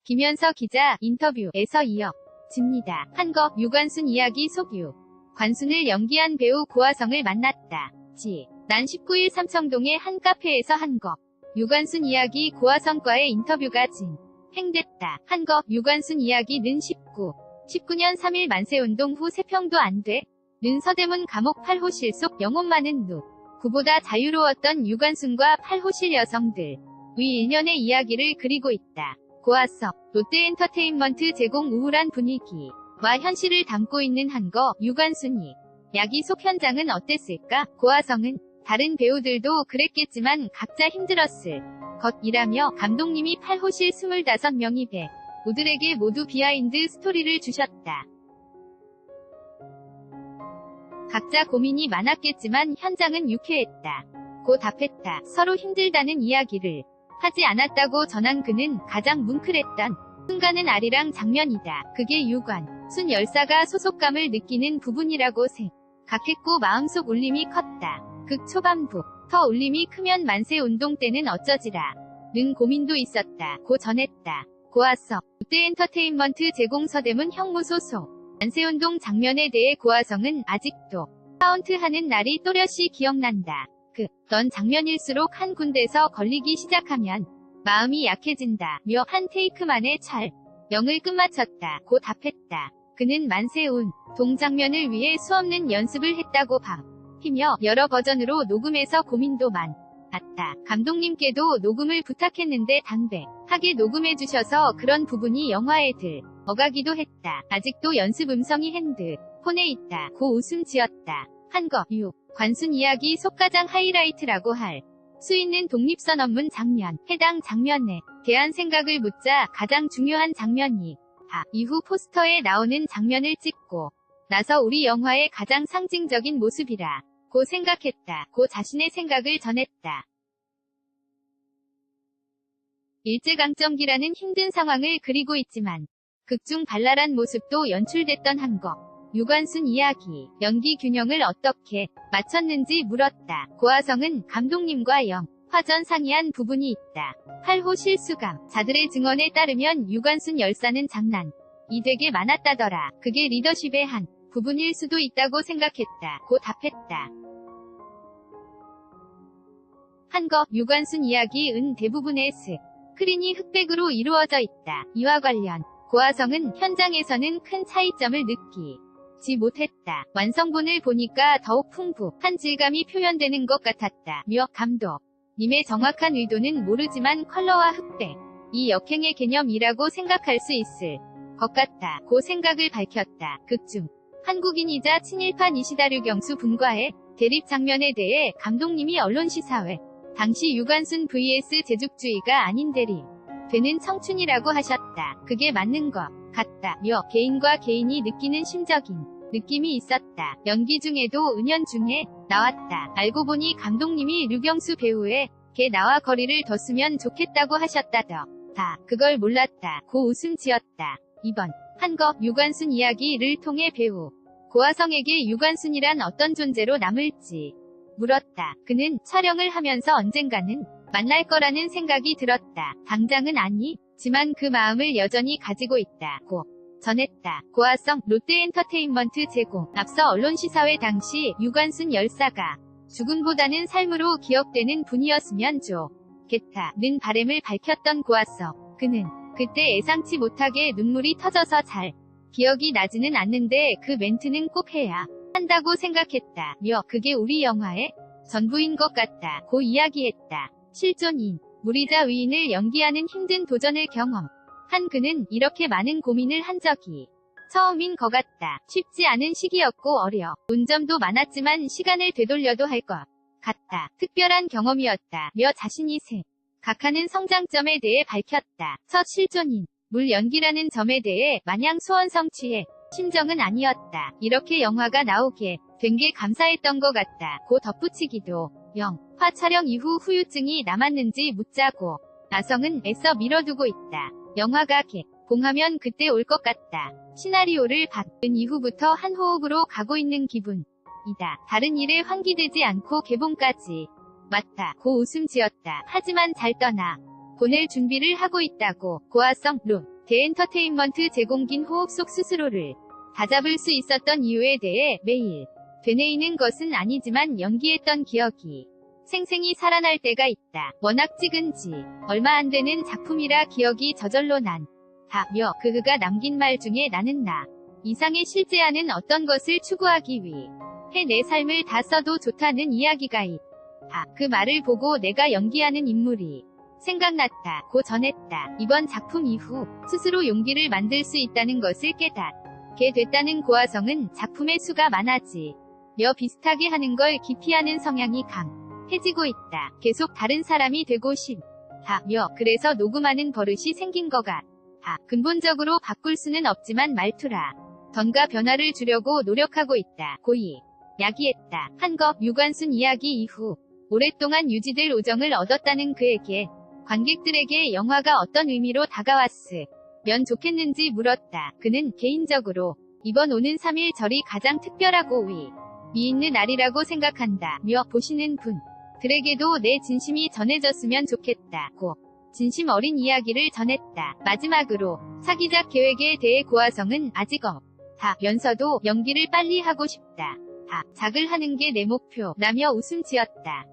김현서 기자 인터뷰에서 이어집니다. 한거 유관순 이야기 속유. 관순을 연기한 배우 고아성을 만났다. 지난 19일 삼청동의 한 카페에서 한거 유관순 이야기 고아성과의 인터뷰가 진행됐다. 한거 유관순 이야기는 19년 3일 만세운동 후 3평도 안 돼. 는 서대문 감옥 8호실 속 영혼 많은 누구보다 자유로웠던 유관순과 8호실 여성들 위 일련의 이야기를 그리고 있다. 고아성, 롯데엔터테인먼트 제공 우울한 분위기와 현실을 담고 있는 한거 유관순이 야기 속 현장은 어땠을까? 고아성은 다른 배우들도 그랬겠지만 각자 힘들었을 것이라며 감독님이 8호실 25명이 배우들에게 모두 비하인드 스토리를 주셨다. 각자 고민이 많았겠지만 현장은 유쾌했다. 고 답했다. 서로 힘들다는 이야기를 하지 않았다고 전한 그는 가장 뭉클했던 순간은 아리랑 장면이다. 그게 유관순 열사가 소속감을 느끼는 부분이라고 생각했고 마음속 울림이 컸다. 극 초반부터 울림이 크면 만세운동 때는 어쩌지라 는 고민도 있었다. 고 전했다. 고아성, 롯데엔터테인먼트 제공 서대문 형무소 속 만세운동 장면에 대해 고아성은 아직도 카운트하는 날이 또렷이 기억난다. 넌 장면일수록 한 군데서 걸리기 시작하면 마음이 약해진다. 며 한 테이크 만에 촬영을 끝마쳤다. 고 답했다. 그는 만세운동 장면을 위해 수없는 연습을 했다고 밝히며 여러 버전으로 녹음해서 고민도 많았다. 감독님께도 녹음을 부탁했는데 담백하게 녹음해주셔서 그런 부분이 영화에 들어가기도 했다. 아직도 연습 음성이 핸드폰에 있다. 고 웃음 지었다. 한거 관순 이야기 속 가장 하이라이트라고 할 수 있는 독립선언문 장면. 해당 장면에 대한 생각을 묻자 가장 중요한 장면이 이후 포스터에 나오는 장면을 찍고 나서 우리 영화의 가장 상징적인 모습이라 고 생각했다. 고 자신의 생각을 전했다. 일제강점기라는 힘든 상황을 그리고 있지만 극중 발랄한 모습도 연출됐던 한거 유관순 이야기, 연기 균형을 어떻게 맞췄는지 물었다. 고아성은 감독님과 화전 상의한 부분이 있다. 8호 실수감, 자들의 증언에 따르면 유관순 열사는 장난이 되게 많았다더라. 그게 리더십의 한 부분일 수도 있다고 생각했다. 고 답했다. 한거 유관순 이야기은 대부분의 스크린이 흑백으로 이루어져 있다. 이와 관련 고아성은 현장에서는 큰 차이점을 느끼지 못했다. 완성본을 보니까 더욱 풍부한 질감이 표현되는 것 같았다. 며 감독님의 정확한 의도는 모르지만 컬러와 흑백, 이 역행의 개념이라고 생각할 수 있을 것 같다. 고 생각을 밝혔다. 극중 한국인이자 친일파 이시다류 경수 분과의 대립 장면에 대해 감독님이 언론시사회 당시 유관순 vs 제죽주의가 아닌 대립 되는 청춘이라고 하셨다. 그게 맞는 것 같다. 며 개인과 개인이 느끼는 심적인 느낌이 있었다. 연기 중에도 은연중에 나왔다. 알고 보니 감독님이 류경수 배우에게 나와 거리를 뒀으면 좋겠다고 하셨다더. 그걸 몰랐다. 고 웃음 지었다. 이번 한거 유관순 이야기를 통해 배우 고아성에게 유관순이란 어떤 존재로 남을지 물었다. 그는 촬영을 하면서 언젠가는 만날 거라는 생각이 들었다. 당장은 아니지만 그 마음을 여전히 가지고 있다고 전했다. 고아성, 롯데엔터테인먼트 제공. 앞서 언론시사회 당시 유관순 열사가 죽음보다는 삶으로 기억되는 분이었으면 좋겠다는 바람을 밝혔던 고아성. 그는 그때 예상치 못하게 눈물이 터져서 잘 기억이 나지는 않는데 그 멘트는 꼭 해야 한다고 생각했다. 며 그게 우리 영화의 전부인 것 같다. 고 이야기했다. 실존인 무리자 위인을 연기하는 힘든 도전을 경험한 그는 이렇게 많은 고민을 한 적이 처음인 것 같다. 쉽지 않은 시기였고 어려운 점도 많았지만 시간을 되돌려도 할 것 같다. 특별한 경험이었다. 며 자신이 생각하는 성장점에 대해 밝혔다. 첫 실존인 물 연기라는 점에 대해 마냥 소원 성취의 심정은 아니었다. 이렇게 영화가 나오게 된 게 감사했던 것 같다. 고 덧붙이기도 영화 촬영 이후 후유증이 남았는지 묻자고 아성은 애써 미뤄두고 있다. 영화가 개봉하면 그때 올 것 같다. 시나리오를 받은 이후부터 한 호흡으로 가고 있는 기분이다. 다른 일에 환기되지 않고 개봉까지 맞다. 고 웃음 지었다. 하지만 잘 떠나 보낼 준비를 하고 있다고. 고아성, 대엔터테인먼트 제공긴 호흡 속 스스로를 다잡을 수 있었던 이유에 대해 매일 되뇌이는 것은 아니지만 연기했던 기억이 생생히 살아날 때가 있다. 워낙 찍은 지 얼마 안 되는 작품이라 기억이 저절로 난다며 그가 남긴 말 중에 나는 나 이상의 실제하는 어떤 것을 추구하기 위해 내 삶을 다 써도 좋다는 이야기가 있다. 그 말을 보고 내가 연기하는 인물이 생각났다. 고 전했다. 이번 작품 이후 스스로 용기를 만들 수 있다는 것을 깨닫게 됐다는 고아성은 작품의 수가 많아지며 비슷하게 하는 걸 기피하는 성향이 강해지고 있다. 계속 다른 사람이 되고 싶다며 그래서 녹음하는 버릇이 생긴 것 같다. 근본적으로 바꿀 수는 없지만 말투라 던가 변화를 주려고 노력하고 있다. 고이 야기했다. 한거 유관순 이야기 이후 오랫동안 유지될 우정을 얻었다는 그에게 관객들에게 영화가 어떤 의미로 다가왔으면 좋겠는지 물었다. 그는 개인적으로 이번 오는 3일 절이 가장 특별하고 의미 있는 날이라고 생각한다며 보시는 분들에게도 내 진심이 전해졌으면 좋겠다고 진심 어린 이야기를 전했다. 마지막으로 사기작 계획에 대해 고아성은 아직 없다면서도 연기를 빨리 하고 싶다. 작을 하는 게 내 목표라며 웃음 지었다.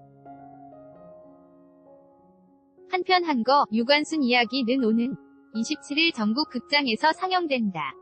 한편 한거 유관순 이야기는 오는 27일 전국 극장에서 상영된다.